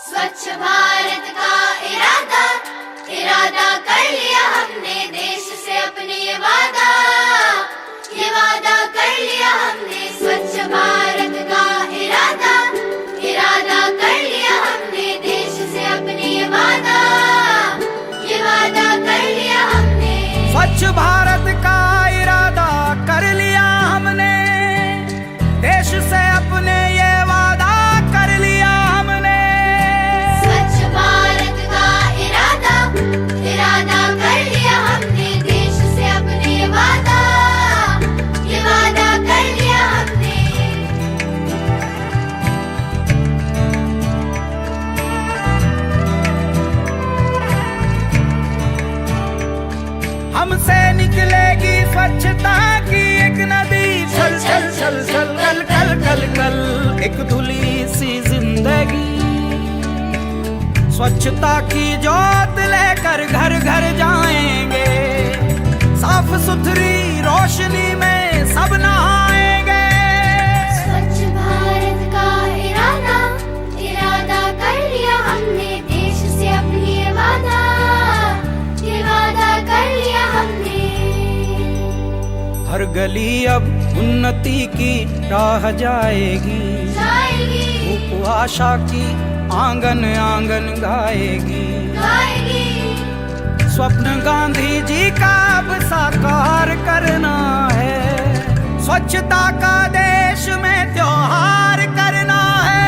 स्वच्छ भारत का इरादा इरादा कर लिया हमने, देश से अपने ये वादा कर लिया हमने। स्वच्छ भारत का इरादा इरादा कर लिया हमने, देश से अपने ये वादा कर लिया हमने। स्वच्छ भारत का इरादा कर लिया हमने, देश से अपने ये वादा कर लिया हमने। स्वच्छ भारत का इरादा इरादा कर लिया हमने, देश से अपने ये वादा कर लिया हमने। हमसे निकलेगी स्वच्छता की एक नदी, छल छल छल छल कल कल कल कल एक धुली सी जिंदगी। स्वच्छता की जोत लेकर घर घर जाएंगे, साफ सुथरी रोशनी में सब नहाएंगे। स्वच्छ भारत का इरादा इरादा कर लिया हमने, देश से अपनी ये वादा कर लिया हमने। हर गली अब उन्नति की राह जाएगी, धूप आशा की आंगन आंगन गाएगी। स्वप्न गांधी जी का अब साकार करना है, स्वच्छता का देश में त्योहार करना है।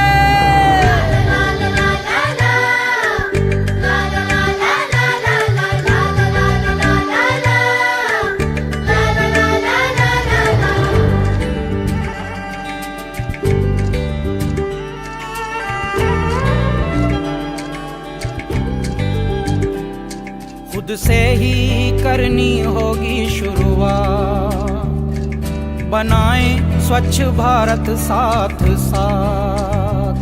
खुद से ही करनी होगी शुरुआत, बनाएं स्वच्छ भारत साथ साथ।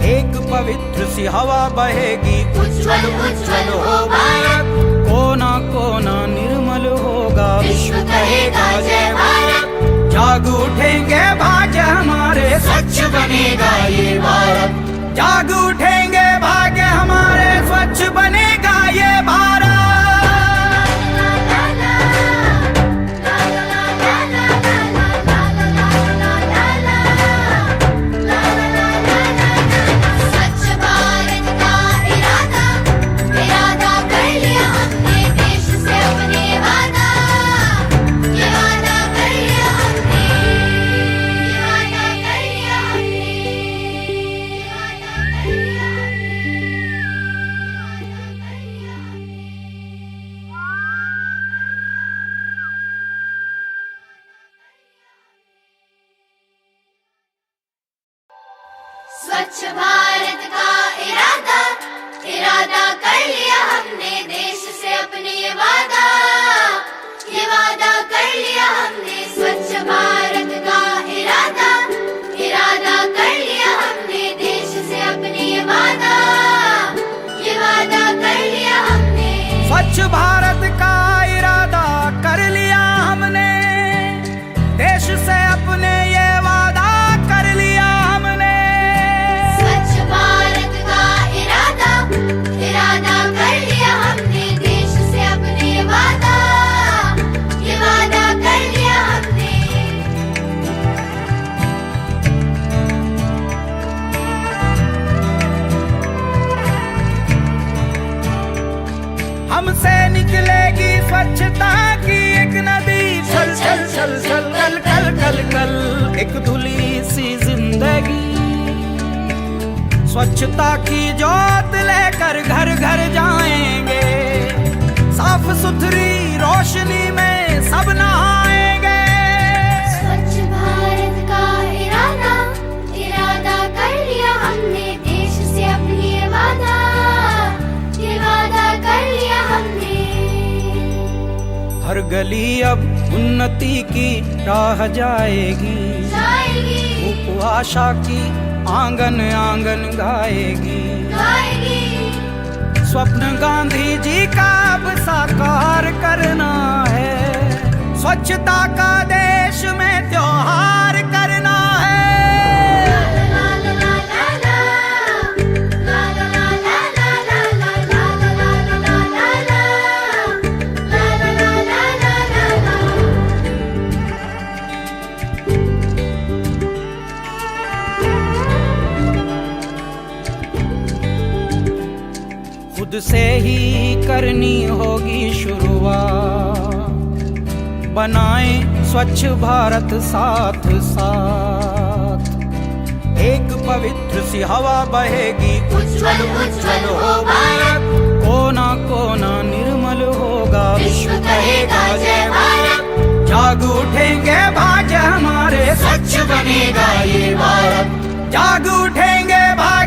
एक पवित्र सी हवा बहेगी, उज्जवल उज्जवल हो भारत। कोना कोना निर्मल होगा, विश्व कहेगा जय भारत। जाग उठेंगे भाग्य हमारे, स्वच्छ बनेगा ये भारत। जाग उठेंगे भाग्य हमारे, स्वच्छ बनेगा ये भारत। स्वच्छ भारत का इरादा इरादा कर लिया हमने, देश से अपने ये वादा कर लिया हमने। स्वच्छ भारत का इरादा इरादा कर लिया हमने, देश से अपने ये वादा कर लिया हमने। स्वच्छ भारत का इरादा कर लिया हमने, देश से अपने ये वादा कर लिया हमने। स्वच्छ भारत का इरादा इरादा कर लिया हमने, देश से अपने ये वादा कर लिया हमने। हमसे निकलेगी स्वच्छता की एक नदी, छल छल छल छल कल कल कल कल एक धुली सी जिंदगी। स्वच्छता की जोत लेकर घर घर जाएंगे, साफ सुथरी रोशनी में सब नहाएंगे। स्वच्छ भारत का इरादा इरादा कर लिया हमने, देश से अपनी ये वादा कर लिया हमने। हर गली अब उन्नति की राह जाएगी, धूप आशा की आंगन आंगन गाएगी। स्वप्न गांधी जी का अब साकार करना है, स्वच्छता का देश में त्योहार करना है। खुद से ही करनी होगी शुरुआत। बनाएं स्वच्छ भारत साथ साथ, एक पवित्र सी हवा बहेगी, उज्ज्वल उज्ज्वल हो भारत, कोना कोना निर्मल होगा, विश्व कहेगा जय भारत। जाग उठेंगे भाग्य हमारे, स्वच्छ बनेगा ये भारत, जाग उठेंगे भाग्य